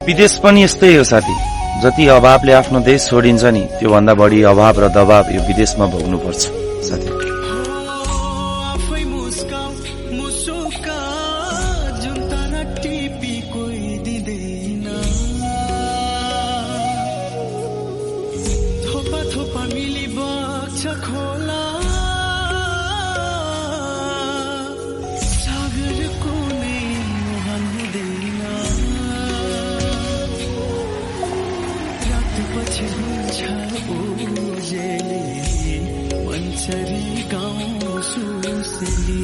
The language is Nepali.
विदेश पनि यस्तै हो साथी, जति अभावले आफ्नो देश छोडिन्छ नि त्यो भन्दा बढी अभाव र दबाव यो विदेशमा भोग्नुपर्छ साथी। मंचरी गाउँ सुसली